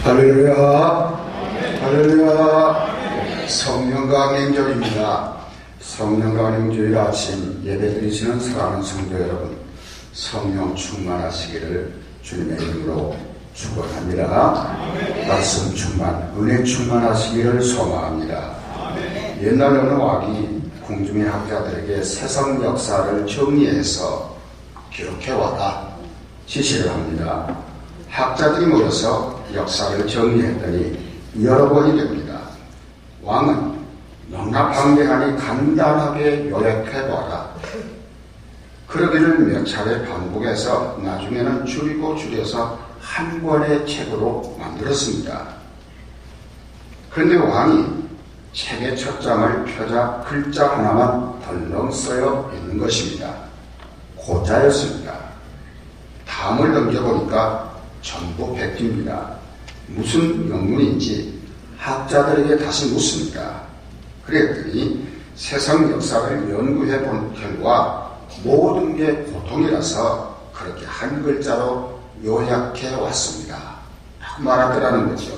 할렐루야, 할렐루야. 성령과 명절입니다. 성령과 명절 아침 예배드리시는 사랑하는 성도 여러분, 성령 충만하시기를 주님의 이름으로 축원합니다. 말씀 충만, 은혜 충만하시기를 소망합니다. 옛날 어느 왕이 궁중의 학자들에게 세상 역사를 정리해서 기록해와라 지시를 합니다. 학자들이 모여서 역사를 정리했더니 여러 권이 됩니다. 왕은 명랑방대하니 간단하게 요약해봐라. 그러기를 몇 차례 반복해서 나중에는 줄여서 한 권의 책으로 만들었습니다. 그런데 왕이 책의 첫 장을 펴자 글자 하나만 덜렁 써여 있는 것입니다. 고자였습니다. 다음을 넘겨보니까 전부 백지입니다. 무슨 영문인지 학자들에게 다시 묻습니다. 그랬더니 세상 역사를 연구해 본 결과 모든 게 고통이라서 그렇게 한 글자로 요약해 왔습니다. 라고 말하더라는 거죠.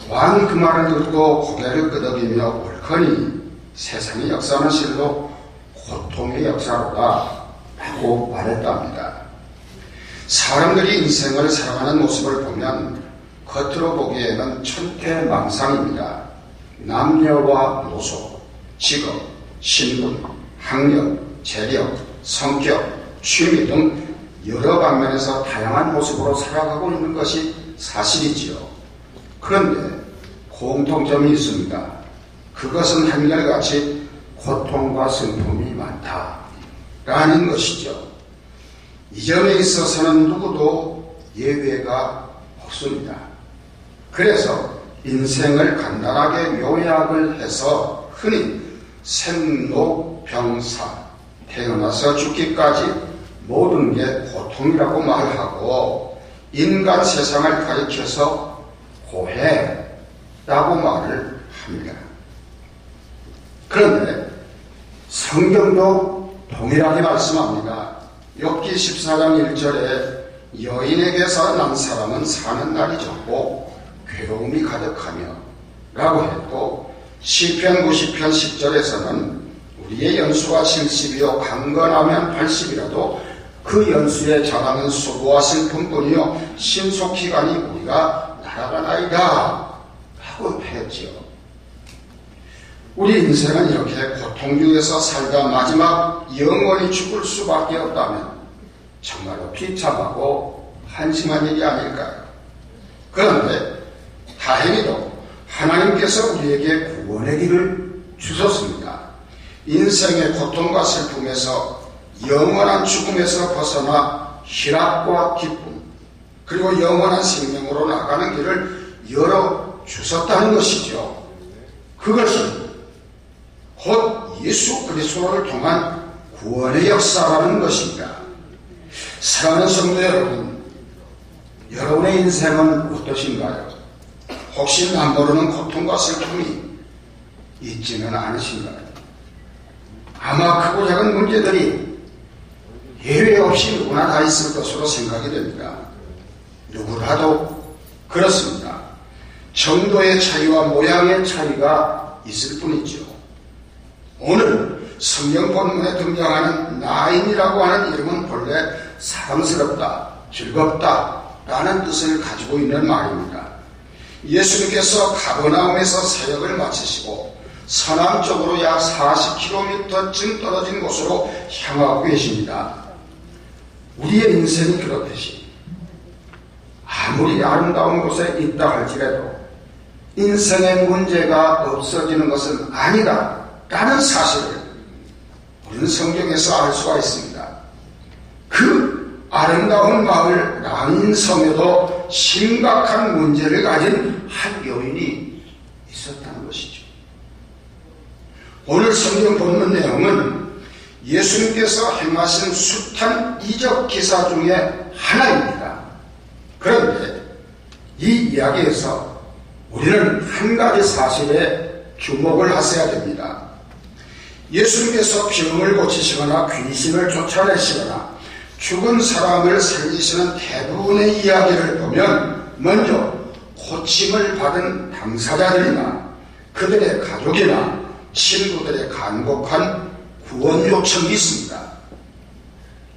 왕이 그 말을 듣고 고개를 끄덕이며 옳거니 세상의 역사는 실로 고통의 역사로다 라고 말했답니다. 사람들이 인생을 살아가는 모습을 보면 겉으로 보기에는 천태망상입니다. 남녀와 노소, 직업, 신분, 학력, 재력, 성격, 취미 등 여러 방면에서 다양한 모습으로 살아가고 있는 것이 사실이지요. 그런데 공통점이 있습니다. 그것은 한결같이 고통과 슬픔이 많다라는 것이죠. 이 점에 있어서는 누구도 예외가 없습니다. 그래서 인생을 간단하게 요약을 해서 흔히 생로병사, 태어나서 죽기까지 모든 게 고통이라고 말하고 인간 세상을 가리켜서 고해라고 말을 합니다. 그런데 성경도 동일하게 말씀합니다. 욥기 14장 1절에 여인에게서 난 사람은 사는 날이 적고 괴로움이 가득하며 라고 했고, 시편 90편 10절에서는 우리의 연수가 70이요 강건하면 80이라도 그 연수에 자랑은 수고와 슬픔뿐이요 신속히 가니 우리가 날아가나이다 라고 했지요. 우리 인생은 이렇게 고통 중에서 살다 마지막 영원히 죽을 수밖에 없다면 정말로 비참하고 한심한 일이 아닐까요? 그런데 다행히도 하나님께서 우리에게 구원의 길을 주셨습니다. 인생의 고통과 슬픔에서 영원한 죽음에서 벗어나 희락과 기쁨, 그리고 영원한 생명으로 나가는 길을 열어주셨다는 것이죠. 그것이 곧 예수 그리스도를 통한 구원의 역사라는 것입니다. 사랑하는 성도 여러분, 여러분의 인생은 어떠신가요? 혹시 남 모르는 고통과 슬픔이 있지는 않으신가요? 아마 크고 작은 문제들이 예외 없이 누구나 다 있을 것으로 생각이 됩니다. 누구라도 그렇습니다. 정도의 차이와 모양의 차이가 있을 뿐이죠. 오늘 성경 본문에 등장하는 나인이라고 하는 이름은 본래 사랑스럽다, 즐겁다 라는 뜻을 가지고 있는 말입니다. 예수님께서 가버나움에서 사역을 마치시고 서남쪽으로 약 40km쯤 떨어진 곳으로 향하고 계십니다. 우리의 인생이 그렇듯이 아무리 아름다운 곳에 있다 할지라도 인생의 문제가 없어지는 것은 아니다 라는 사실을 우리는 성경에서 알 수가 있습니다. 그 아름다운 마을 랑인섬에도 심각한 문제를 가진 한 여인이 있었다는 것이죠. 오늘 성경 본문 내용은 예수님께서 행하신 숱한 이적 기사 중에 하나입니다. 그런데 이 이야기에서 우리는 한 가지 사실에 주목을 하셔야 됩니다. 예수님께서 병을 고치시거나 귀신을 쫓아내시거나 죽은 사람을 살리시는 대부분의 이야기를 보면 먼저 호침을 받은 당사자들이나 그들의 가족이나 친구들의 간곡한 구원 요청이 있습니다.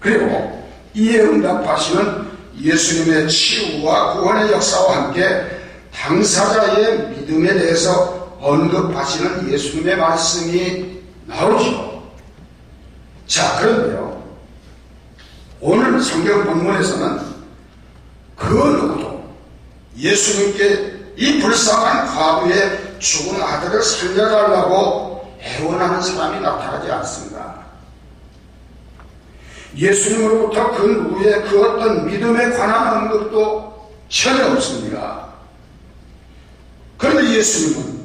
그리고 이에 응답하시는 예수님의 치유와 구원의 역사와 함께 당사자의 믿음에 대해서 언급하시는 예수님의 말씀이 나오죠. 자, 그런데요, 오늘 성경 본문에서는 그 누구도 예수님께 이 불쌍한 과부의 죽은 아들을 살려달라고 애원하는 사람이 나타나지 않습니다. 예수님으로부터 그 누구의 그 어떤 믿음에 관한 언급도 전혀 없습니다. 그런데 예수님은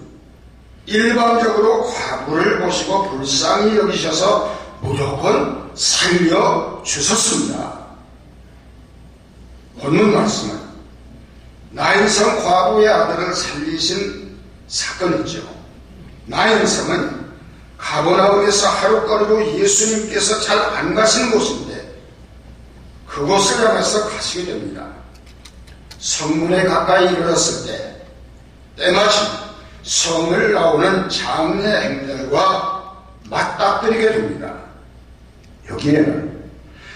일방적으로 과부를 보시고 불쌍히 여기셔서 무조건 살려주셨습니다. 본문 말씀은 나인성 과부의 아들을 살리신 사건이죠. 나인성은 가버나움에서 하루거리로 예수님께서 잘 안 가시는 곳인데 그곳을 향해서 가시게 됩니다. 성문에 가까이 이르렀을 때 때마침 성을 나오는 장례 행렬과 맞닥뜨리게 됩니다. 여기에는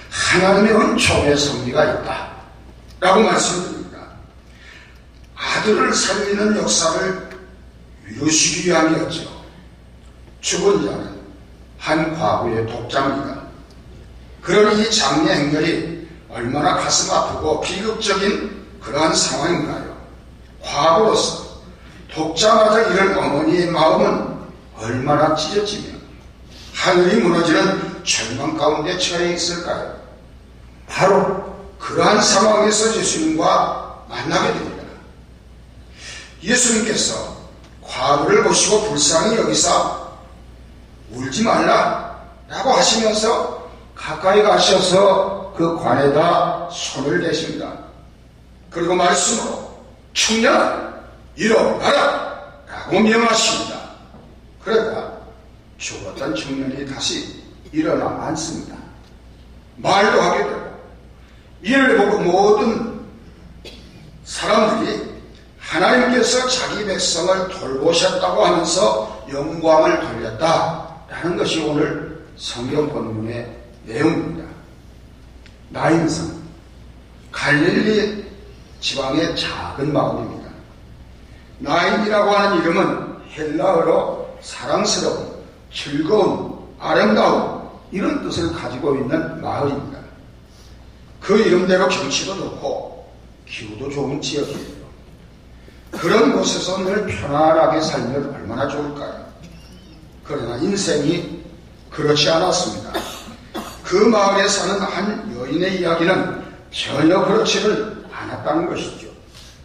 하나님의 은총의 섭리가 있다 라고 말씀드립니다. 아들을 살리는 역사를 이루시기 위함이었죠. 죽은 자는 한 과부의 독자입니다. 그러니 이 장례 행렬이 얼마나 가슴 아프고 비극적인 그러한 상황인가요? 과부로서 독자마저 잃은 어머니의 마음은 얼마나 찢어지며 하늘이 무너지는 절망 가운데 처해 있을까요? 바로 그러한 상황에서 예수님과 만나게 됩니다. 예수님께서 과부를 보시고 불쌍히 여기사 울지 말라 라고 하시면서 가까이 가셔서 그 관에다 손을 대십니다. 그리고 말씀으로 청년아 일어나라 라고 명하십니다. 그러다 죽었던 청년이 다시 일어나 앉습니다. 말도 하게 되고 이를 보고 모든 사람들이 하나님께서 자기 백성을 돌보셨다고 하면서 영광을 돌렸다라는 것이 오늘 성경 본문의 내용입니다. 나인성, 갈릴리 지방의 작은 마을입니다. 나인이라고 하는 이름은 헬라어로 사랑스러운, 즐거운, 아름다운 이런 뜻을 가지고 있는 마을입니다. 그 이름대로 경치도 좋고 기후도 좋은 지역이에요. 그런 곳에서 늘 편안하게 살면 얼마나 좋을까요? 그러나 인생이 그렇지 않았습니다. 그 마을에 사는 한 여인의 이야기는 전혀 그렇지를 않았다는 것이죠.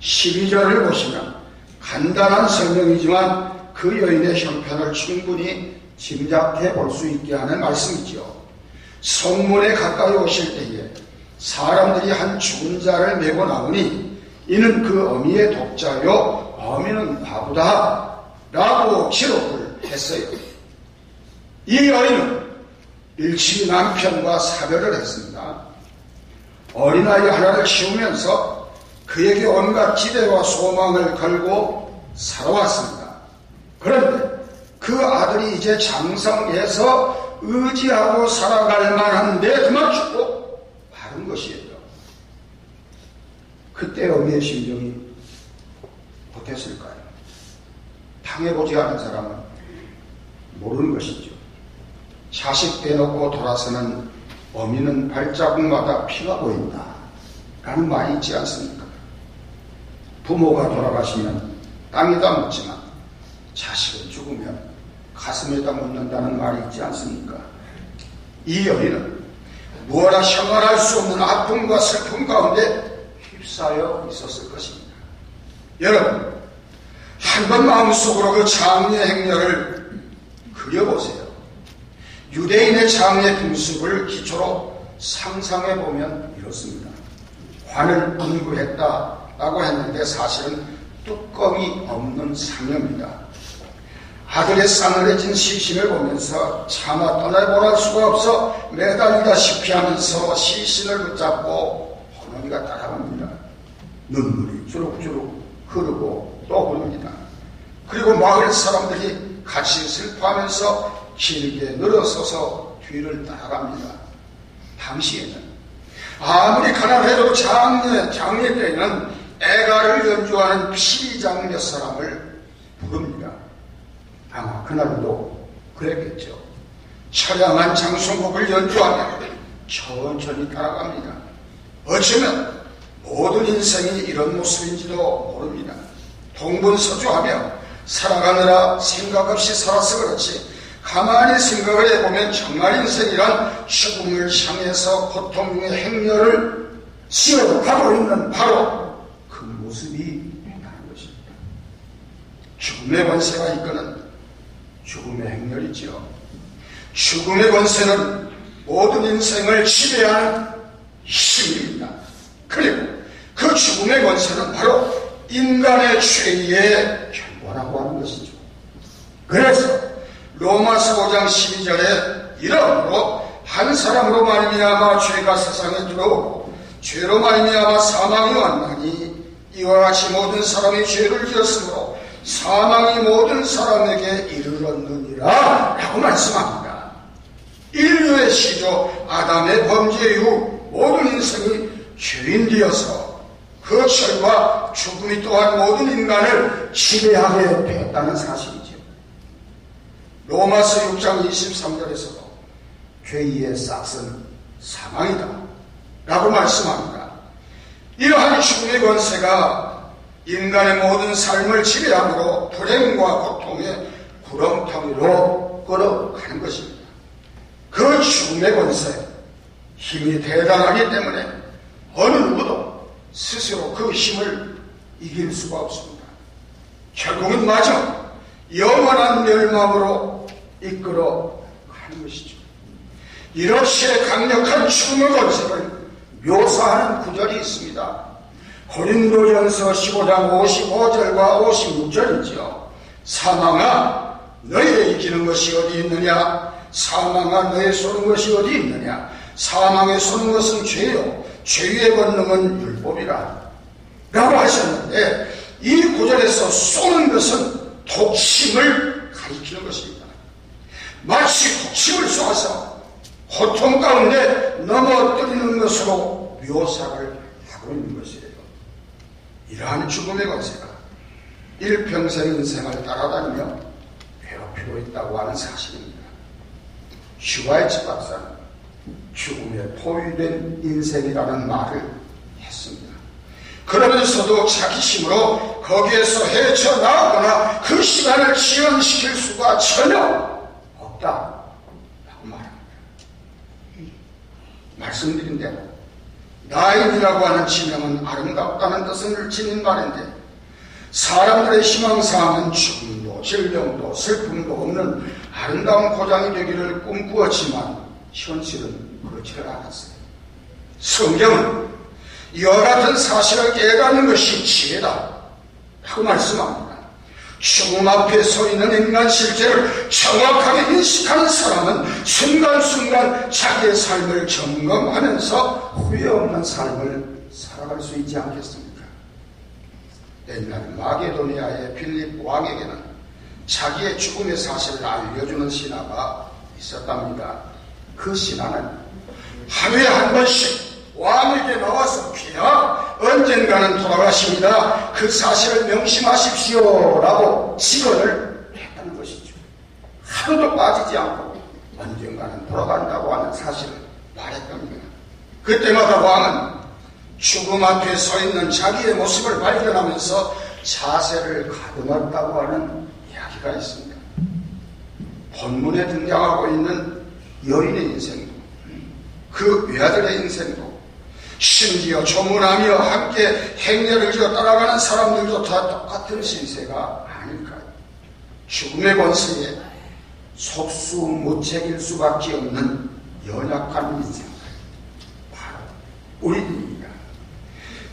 12절을 보시면 간단한 설명이지만 그 여인의 형편을 충분히 짐작해 볼 수 있게 하는 말씀이죠. 성문에 가까이 오실 때에 사람들이 한 죽은 자를 메고 나오니 이는 그 어미의 독자요 어미는 과부다 라고 기록을 했어요. 이 여인은 일찍이 남편과 사별을 했습니다. 어린아이 하나를 키우면서 그에게 온갖 기대와 소망을 걸고 살아왔습니다. 그런데 그 아들이 이제 장성해서 의지하고 살아갈 만한데 그만 죽고 마른 것이에요. 그때 어미의 심정이 어땠을까요? 당해보지 않은 사람은 모르는 것이죠. 자식 빼놓고 돌아서는 어미는 발자국마다 피가 보인다 라는 말이 있지 않습니까? 부모가 돌아가시면 땅에다 묻지만 자식은 죽으면 가슴에다 묻는다는 말이 있지 않습니까? 이 여인은 무엇라 형언할 수 없는 아픔과 슬픔 가운데 휩싸여 있었을 것입니다. 여러분, 한번 마음속으로 그 장례 행렬을 그려보세요. 유대인의 장례 풍습을 기초로 상상해보면 이렇습니다. 관을 분부했다라고 했는데 사실은 뚜껑이 없는 상여입니다. 아들의 싸늘해진 시신을 보면서 차마 떠나보낼 수가 없어 매달리다시피 하면서 시신을 붙잡고 어머니가 따라갑니다. 눈물이 주룩주룩 흐르고 또 흐릅니다. 그리고 마을 사람들이 같이 슬퍼하면서 길게 늘어서서 뒤를 따라갑니다. 당시에는 아무리 가난해도 장례 때에는 애가를 연주하는 피장 몇 사람을 부릅니다. 아마 그날도 그랬겠죠. 처량한 장송곡을 연주하며 천천히 따라갑니다. 어쩌면 모든 인생이 이런 모습인지도 모릅니다. 동분서주하며 살아가느라 생각 없이 살아서 그렇지 가만히 생각을 해보면 정말 인생이란 죽음을 향해서 고통 중의 행렬을 지어가고 있는 바로 그 모습이 있다는 것입니다. 죽음의 권세가 이끄는 죽음의 행렬이지요. 죽음의 권세는 모든 인생을 지배하는 힘입니다. 그리고 그 죽음의 권세는 바로 인간의 죄의 결과라고 하는 것이죠. 그래서 로마서 5장 12절에 이러므로 한 사람으로 말미암아 죄가 세상에 들어오고 죄로 말미암아 사망이 왔나니 이와 같이 모든 사람이 죄를 지었으므로 사망이 모든 사람에게 이르렀느니라 라고 말씀합니다. 인류의 시조 아담의 범죄 이후 모든 인생이 죄인 되어서 그 죄와 죽음이 또한 모든 인간을 지배하게 되었다는 사실이죠. 로마서 6장 23절에서도 죄의 싹은 사망이다 라고 말씀합니다. 이러한 죽음의 권세가 인간의 모든 삶을 지배함으로 불행과 고통의 구렁텅이로 끌어가는 것입니다. 그 죽음의 권세, 힘이 대단하기 때문에 어느 누구도 스스로 그 힘을 이길 수가 없습니다. 결국은 마저 영원한 멸망으로 이끌어 가는 것이죠. 이렇게 강력한 죽음의 권세를 묘사하는 구절이 있습니다. 고린도전서 15장 55절과 56절이지요. 사망아 너희의 이기는 것이 어디 있느냐? 사망아 너의 쏘는 것이 어디 있느냐? 사망에 쏘는 것은 죄요 죄의 권능은 율법이라 라고 하셨는데 이 구절에서 쏘는 것은 독침을 가리키는 것입니다. 마치 독침을 쏘아서 고통 가운데 넘어뜨리는 것으로 묘사를 하고 있는 것이에요. 이러한 죽음의 권세가 일평생 인생을 따라다니며 괴롭히고 있다고 하는 사실입니다. 슈바이츠 박사는 죽음에 포위된 인생이라는 말을 했습니다. 그러면서도 자기 힘으로 거기에서 헤쳐나오거나 그 시간을 지연시킬 수가 전혀 없다라고 말합니다. 말씀드린 대로 나인이라고 하는 지명은 아름답다는 뜻을 지닌 말인데 사람들의 희망사항은 죽음도 질병도 슬픔도 없는 아름다운 고장이 되기를 꿈꾸었지만 현실은 그렇지를 않았어요. 성경은 이와 같은 사실을 깨닫는 것이 지혜다 라고 말씀합니다. 죽음 앞에 서 있는 인간 실제를 정확하게 인식하는 사람은 순간순간 자기의 삶을 점검하면서 후회 없는 삶을 살아갈 수 있지 않겠습니까? 옛날 마게도니아의 빌립 왕에게는 자기의 죽음의 사실을 알려주는 신하가 있었답니다. 그 신하는 하루에 한 번씩 왕에게 나와서 귀하 언젠가는 돌아가십니다. 그 사실을 명심하십시오 라고 직언을 했다는 것이죠. 하루도 빠지지 않고 언젠가는 돌아간다고 하는 사실을 말했답니다. 그때마다 왕은 죽음 앞에 서 있는 자기의 모습을 발견하면서 자세를 가듬었다고 하는 이야기가 있습니다. 본문에 등장하고 있는 여인의 인생도 그 외아들의 인생도 심지어 조문하며 함께 행렬을 지어 따라가는 사람들도 다 똑같은 신세가 아닐까요? 죽음의 권세에 속수무책일 수밖에 없는 연약한 인생, 바로 우리들입니다.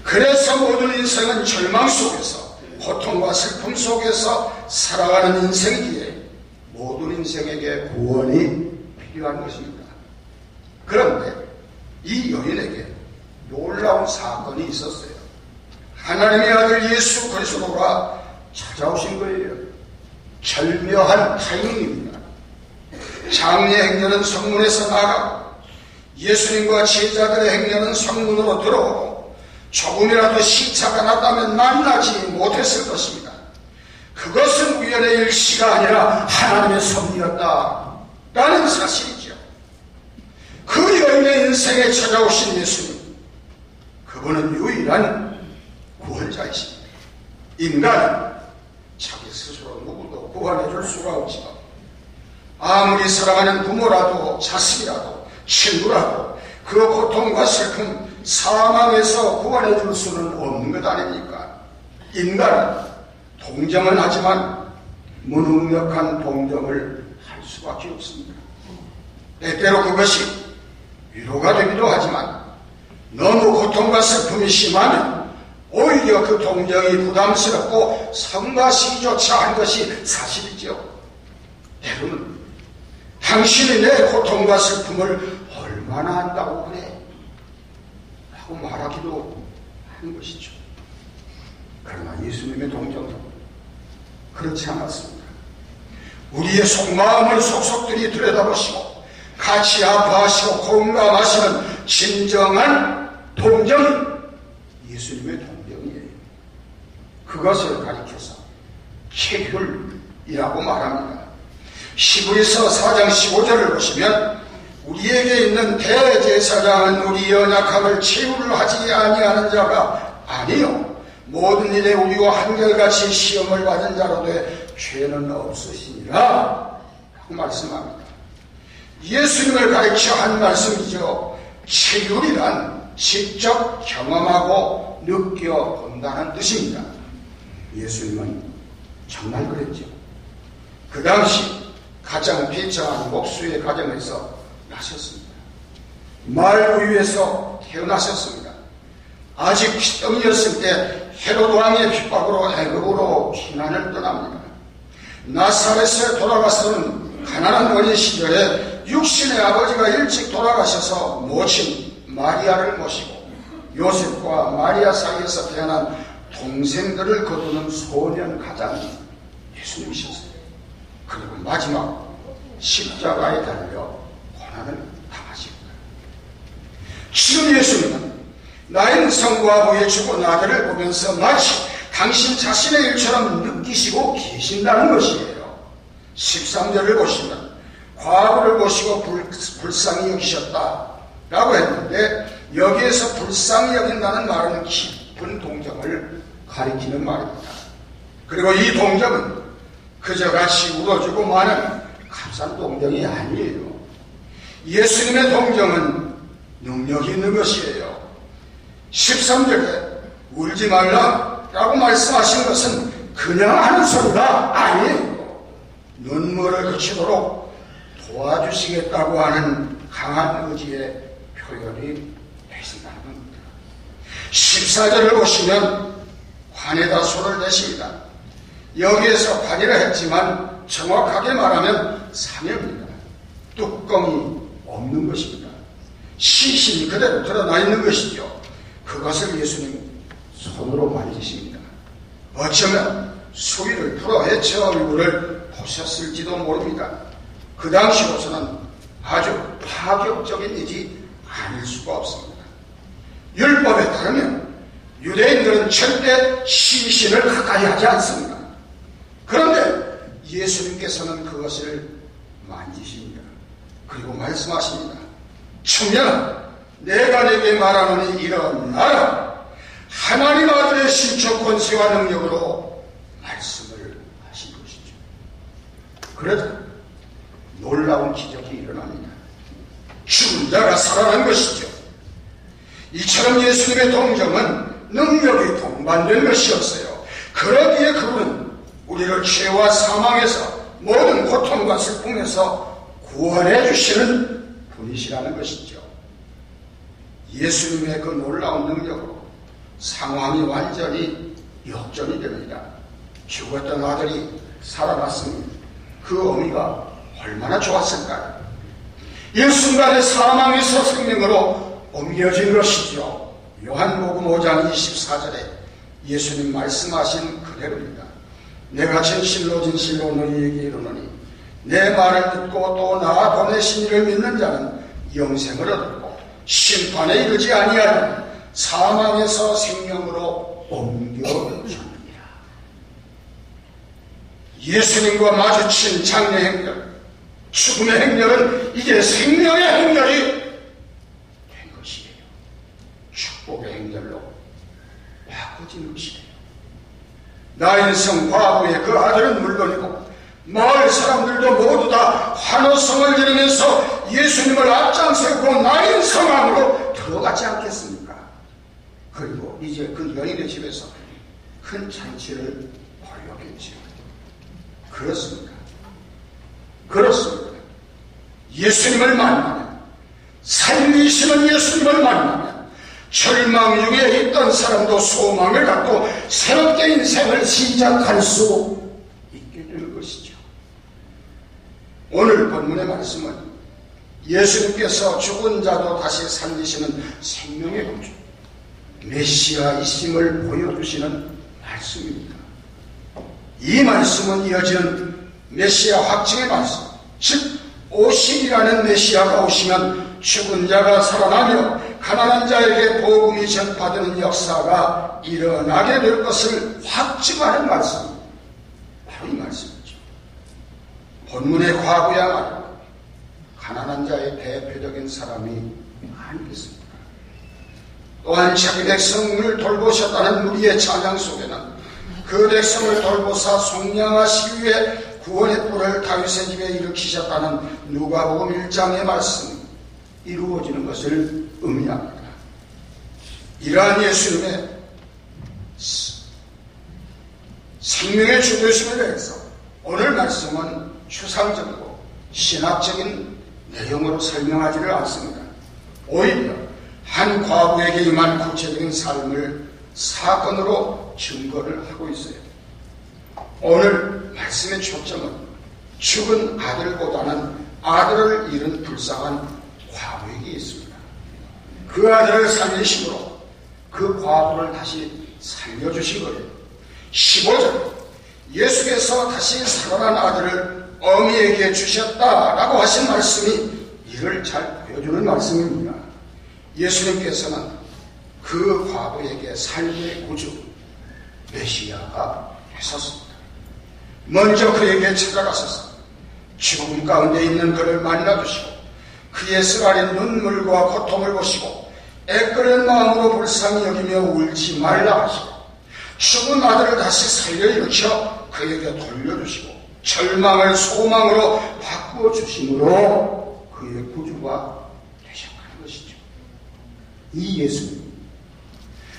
그래서 모든 인생은 절망 속에서 고통과 슬픔 속에서 살아가는 인생이기에 모든 인생에게 구원이 필요한 것입니다. 그런데 이 여인에게 놀라운 사건이 있었어요. 하나님의 아들 예수 그리스도가 찾아오신 거예요. 절묘한 타이밍입니다. 장례 행렬은 성문에서 나가고 예수님과 제자들의 행렬은 성문으로 들어오고 조금이라도 시차가 났다면 만나지 못했을 것입니다. 그것은 우연의 일시가 아니라 하나님의 섭리였다라는 사실이죠. 그 여인의 인생에 찾아오신 예수님, 그분은 유일한 구원자이십니다. 인간은 자기 스스로 누구도 구원해 줄 수가 없지만 아무리 사랑하는 부모라도 자식이라도 친구라도 그 고통과 슬픔, 사망에서 구원해 줄 수는 없는 것 아닙니까? 인간은 동정은 하지만 무능력한 동정을 할 수밖에 없습니다. 때때로 그것이 위로가 되기도 하지만 너무 고통과 슬픔이 심하면 오히려 그 동정이 부담스럽고 성가시기조차 한 것이 사실이죠. 때로는 당신이 내 고통과 슬픔을 얼마나 한다고 그래? 라고 말하기도 하는 것이죠. 그러나 예수님의 동정은 그렇지 않았습니다. 우리의 속마음을 속속들이 들여다보시고 같이 아파하시고 공감하시는 진정한 동정이 예수님의 동정이에요. 그것을 가리켜서 쾌휼이라고 말합니다. 히브리서 4장 15절을 보시면 우리에게 있는 대제사장은 우리 연약함을 채우려 하지 아니하는 자가 아니요 모든 일에 우리와 한결같이 시험을 받은 자로 돼 죄는 없으시니라 라고 말씀합니다. 예수님을 가르쳐 한 말씀이죠. 쾌휼이란 직접 경험하고 느껴본다는 뜻입니다. 예수님은 정말 그랬죠. 그 당시 가장 비참한 목수의 가정에서 나셨습니다. 말 위에서 태어나셨습니다. 아직 피덩이였을 때 헤롯 왕의 핍박으로 애굽으로 피난을 떠납니다. 나사렛에 돌아가서는 가난한 어린 시절에 육신의 아버지가 일찍 돌아가셔서 모친 마리아를 모시고 요셉과 마리아 사이에서 태어난 동생들을 거두는 소년 가장이 예수님이셨어요. 그리고 마지막 십자가에 달려 고난을 당하십니다. 지금 예수님은 나인 성과 후에 죽은 아들을 보면서 마치 당신 자신의 일처럼 느끼시고 계신다는 것이에요. 13절을 보시면 과부를 보시고 불쌍히 여기셨다라고 했는데 여기에서 불쌍히 여긴다는 말은 깊은 동정을 가리키는 말입니다. 그리고 이 동정은 그저 같이 울어주고 마는 값싼 동정이 아니에요. 예수님의 동정은 능력이 있는 것이에요. 13절에 울지 말라라고 말씀하신 것은 그냥 하는 소리가 아니에요. 눈물을 그치도록 도와주시겠다고 하는 강한 의지의 표현이 되신다는 겁니다. 14절을 보시면 관에다 손을 대십니다. 여기에서 관이라 했지만 정확하게 말하면 상여입니다. 뚜껑이 없는 것입니다. 시신이 그대로 드러나 있는 것이죠. 그것을 예수님 손으로 만지십니다. 어쩌면 수위를 풀어 헤쳐 얼굴을 보셨을지도 모릅니다. 그 당시로서는 아주 파격적인 일이 아닐 수가 없습니다. 율법에 따르면 유대인들은 절대 시신을 가까이 하지 않습니다. 그런데 예수님께서는 그것을 만지십니다. 그리고 말씀하십니다. 청년아, 내가 내게 말하노니 일어나라. 하나님 아들의 신적 권세와 능력으로 말씀을 하신 것이죠. 그래서 놀라운 기적이 일어납니다. 죽은 자가 살아난 것이죠. 이처럼 예수님의 동정은 능력이 동반된 것이었어요. 그러기에 그분은 우리를 죄와 사망에서 모든 고통과 슬픔에서 구원해 주시는 분이시라는 것이죠. 예수님의 그 놀라운 능력으로 상황이 완전히 역전이 됩니다. 죽었던 아들이 살아났습니다. 그 의미가 얼마나 좋았을까요? 일순간에 사망에서 생명으로 옮겨진 것이죠. 요한복음 5장 24절에 예수님 말씀하신 그대로입니다. 내가 진실로 진실로 너희에게 이르노니 내 말을 듣고 또 나 보내신 이를 믿는 자는 영생을 얻고 심판에 이르지 아니하리니 사망에서 생명으로 옮겨졌느니라. 예수님과 마주친 장례 행렬, 죽음의 행렬은 이제 생명의 행렬이 된 것이에요. 축복의 행렬로 바꿔진 것이에요. 나인성 과부의 그 아들은 물론이고 마을 사람들도 모두 다 환호성을 지르면서 예수님을 앞장세우고 나인성함으로 들어가지 않겠습니까? 그리고 이제 그 여인의 집에서 큰 잔치를 벌였겠지요. 그렇습니다. 그렇습니다. 예수님을 만나면, 살리시는 예수님을 만나면 절망 중에 있던 사람도 소망을 갖고 새롭게 인생을 시작할 수 있게 되는 것이죠. 오늘 본문의 말씀은 예수님께서 죽은 자도 다시 살리시는 생명의 구주 메시아이심을 보여주시는 말씀입니다. 이 말씀은 이어지는 메시아 확증의 말씀, 즉 오심이라는 메시아가 오시면 죽은 자가 살아나며 가난한 자에게 복음이 전파되는 역사가 일어나게 될 것을 확증하는 말씀입니다. 바로 이 말씀이죠. 본문의 과부야말로 가난한 자의 대표적인 사람이 아니겠습니까? 또한 자기 백성을 돌보셨다는 우리의 찬양 속에는 그 백성을 돌보사 속량하시기 위해 구원의 뿔을 다윗의 집에 일으키셨다는 누가복음 1장의 말씀이 이루어지는 것을 의미합니다. 이러한 예수님의 생명의 주되심에 대해서 오늘 말씀은 추상적이고 신학적인 내용으로 설명하지를 않습니다. 오히려 한 과부에게 임한 구체적인 삶을 사건으로 증거를 하고 있어요. 오늘 말씀의 초점은 죽은 아들보다는 아들을 잃은 불쌍한 과부에게 있습니다. 그 아들을 살리심으로 그 과부를 다시 살려주신 거예요. 15절 예수께서 다시 살아난 아들을 어미에게 주셨다라고 하신 말씀이 이를 잘 보여주는 말씀입니다. 예수님께서는 그 과부에게 삶의 구주 메시아가 되셨습니다. 먼저 그에게 찾아가셔서 죽음 가운데 있는 그를 만나주시고 그의 쓰라린 눈물과 고통을 보시고 애끓는 마음으로 불쌍히 여기며 울지 말라 하시고 죽은 아들을 다시 살려 일으켜 그에게 돌려주시고 절망을 소망으로 바꿔주심으로 그의 구주가 되셨다는 것이죠. 이 예수님,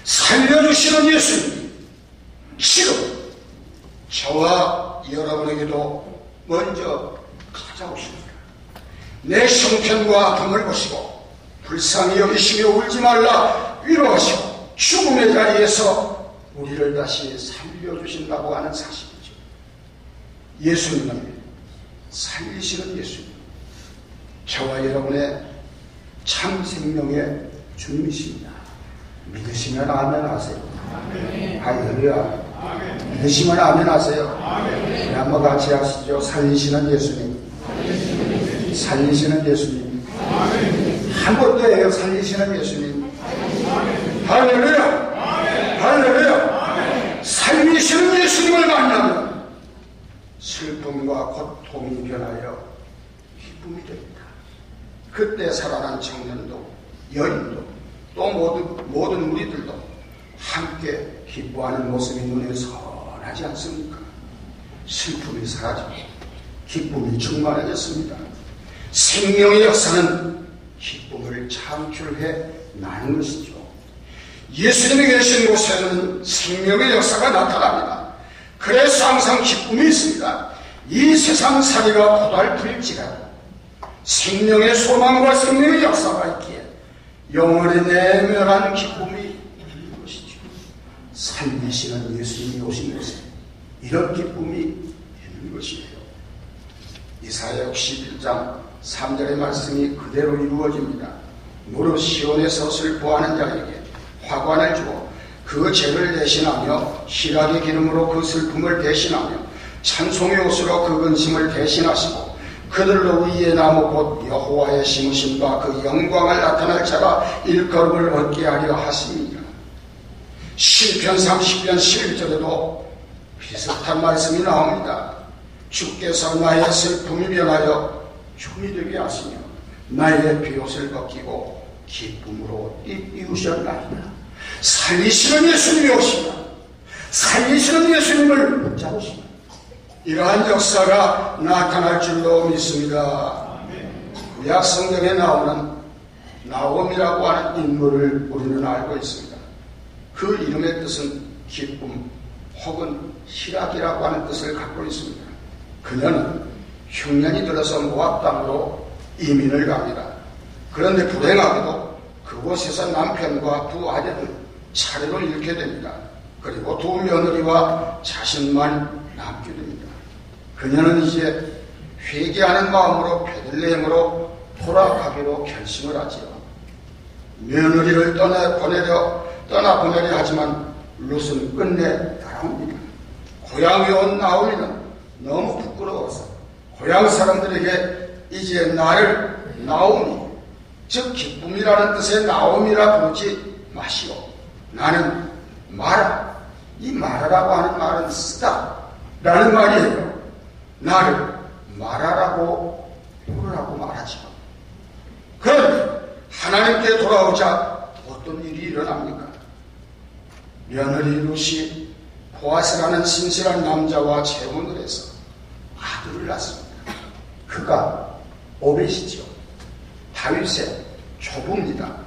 살려주시는 예수님, 지금 저와 여러분에게도 먼저 찾아오십니다. 내 형편과 아픔을 보시고 불쌍히 여기시며 울지 말라 위로하시고 죽음의 자리에서 우리를 다시 살려주신다고 하는 사실이죠. 예수님은 살리시는 예수님, 저와 여러분의 참 생명의 주님이십니다. 믿으시면 아멘 하세요. 할렐루야. 믿으시면 아멘 하세요. 한번 같이 하시죠. 살리시는 예수님, 살리시는 예수님, 한 번 더 해요. 살리시는 예수님. 할렐루야. 할렐루야. 살리시는 예수님을 만나면 슬픔과 고통이 변하여 기쁨이 됩니다. 그때 살아난 청년도 여인도 또 모든 우리들도 함께 기뻐하는 모습이 눈에 선하지 않습니까? 슬픔이 사라지고 기쁨이 충만해졌습니다. 생명의 역사는 기쁨을 창출해 나는 것이죠. 예수님이 계신 곳에는 생명의 역사가 나타납니다. 그래서 항상 기쁨이 있습니다. 이 세상살이가 고달플지라도 생명의 소망과 생명의 역사가 있기에 영원히 내면한 기쁨이 있는 것이죠. 살리시는 예수님이 오신 곳에 이런 기쁨이 있는 것이에요. 이사야 61장 3절의 말씀이 그대로 이루어집니다. 무릇 시온에서 슬퍼하는 자에게 화관을 주고 그 죄를 대신하며 희락의 기름으로 그 슬픔을 대신하며 찬송의 옷으로 그 근심을 대신하시고 그들로 위에 나무 곧 여호와의 심으심과 그 영광을 나타낼 자가 일컬음을 얻게 하려 하십니다. 시편 30편 11절에도 비슷한 말씀이 나옵니다. 주께서 나의 슬픔이 변하여 춤이 되게 하시며 나의 비옷을 벗기고 기쁨으로 띠띠우셨나이다. 살리시는 예수님이 오시며 살리시는 예수님을 붙잡으시며 이러한 역사가 나타날 줄로 믿습니다. 구약 성경에 나오는 나옴이라고 하는 인물을 우리는 알고 있습니다. 그 이름의 뜻은 기쁨 혹은 희락이라고 하는 뜻을 갖고 있습니다. 그녀는 흉년이 들어서 모압 땅으로 이민을 갑니다. 그런데 불행하게도 그곳에서 남편과 두 아들을 차례로 잃게 됩니다. 그리고 두 며느리와 자신만 남게 됩니다. 그녀는 이제 회개하는 마음으로 베들레헴으로 돌아가기로 결심을 하지요. 며느리를 떠나보내려 하지만 룻은 끝내 따라옵니다. 고향에 온 나오미는 너무 부끄러워서 고향 사람들에게 이제 나를 나오미, 즉 기쁨이라는 뜻의 나오미라 부르지 마시오. 나는 마라, 이 마라라고 하는 말은 쓰다 라는 말이에요. 나를 마라라고 부르라고 말하죠. 그런데 하나님께 돌아오자 어떤 일이 일어납니까? 며느리 룻이 보아스라는 신실한 남자와 재혼을 해서 아들을 낳습니다. 그가 오벳이죠. 다윗의 조부입니다.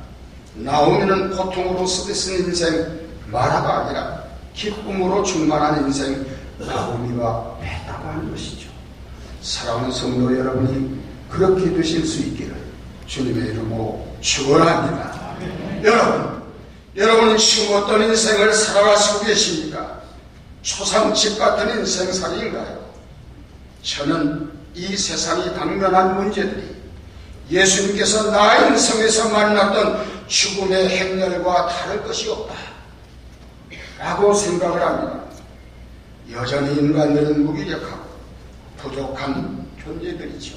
나오미는 고통으로 쓰디쓴 인생 마라가 아니라 기쁨으로 충만한 인생 나오미가 됐다고 하는 것이죠. 사랑하는 성도 여러분이 그렇게 되실 수 있기를 주님의 이름으로 축원합니다. 여러분은 지금 어떤 인생을 살아가시고 계십니까? 초상집 같은 인생살이인가요? 저는 이 세상이 당면한 문제들이 예수님께서 나 인생에서 만났던 죽음의 행렬과 다를 것이 없다 라고 생각을 합니다. 여전히 인간들은 무기력하고 부족한 존재들이죠.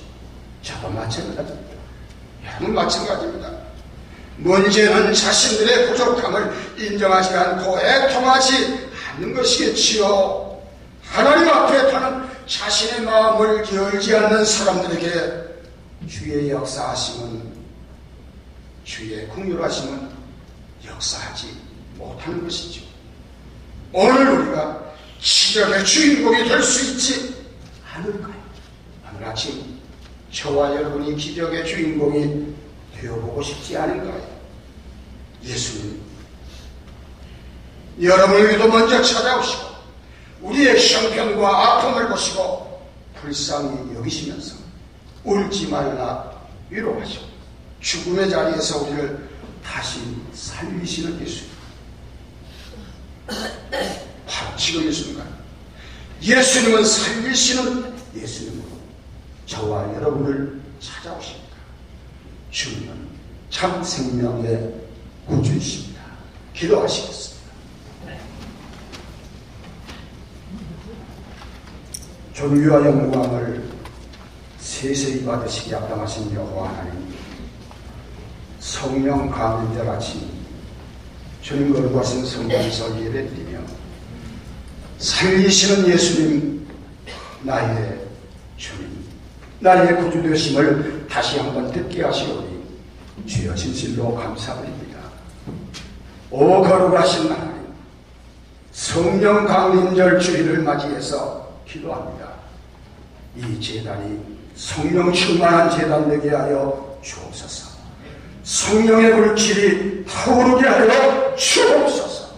저도 마찬가지입니다. 여러분 마찬가지입니다. 문제는 자신들의 부족함을 인정하지 않고 애통하지 않는 것이겠지요. 하나님 앞에 타는 자신의 마음을 열지 않는 사람들에게 주의 역사하심은, 주의 긍휼하심은 역사하지 못하는 것이죠. 오늘 우리가 기적의 주인공이 될 수 있지 않을까요? 오늘 아침 저와 여러분이 기적의 주인공이 되어보고 싶지 않은가요? 예수님 여러분에게도 먼저 찾아오시고 우리의 형편과 아픔을 보시고 불쌍히 여기시면서 울지 말라 위로하시고 죽음의 자리에서 우리를 다시 살리시는 예수님, 바로 지금 이 순간 예수님은 살리시는 예수님으로 저와 여러분을 찾아오십니다. 주님은 참 생명의 구주이십니다. 기도하시겠습니다. 존귀와 영광을 세세히 받으시기 합당하신 여호와 하나님, 성령 강림자 같이 주님 거룩하신 성령에서 예배드리며 살리시는 예수님, 나의 주님, 나의 구주 되심을 다시 한번 듣게 하시오니 주여 진실로 감사드립니다. 오 거룩하신 하나님, 성령 강림절 주일을 맞이해서 기도합니다. 이 제단이 성령 충만한 제단 되게 하여 주옵소서. 성령의 불길이 타오르게 하여 주옵소서.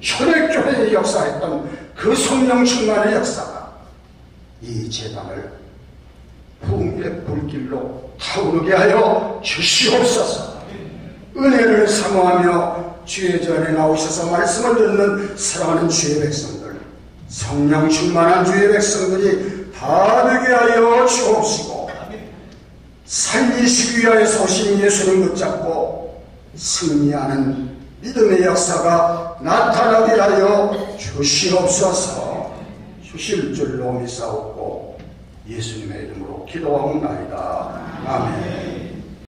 초대교회에 역사했던 그 성령 충만의 역사가 이 제단을 부흥의 불길로 타오르게 하여 주시옵소서. 은혜를 사모하며 주의 전에 나오셔서 말씀을 듣는 사랑하는 주의 백성들, 성령 충만한 주의 백성들이 다 되게 하여 주옵시고, 살리시기 위하여 오신 예수님 붙잡고 승리하는 믿음의 역사가 나타나게 하여 주시옵소서. 주실 줄로 믿사옵고 예수님의 이름으로 기도하옵나이다. 아멘.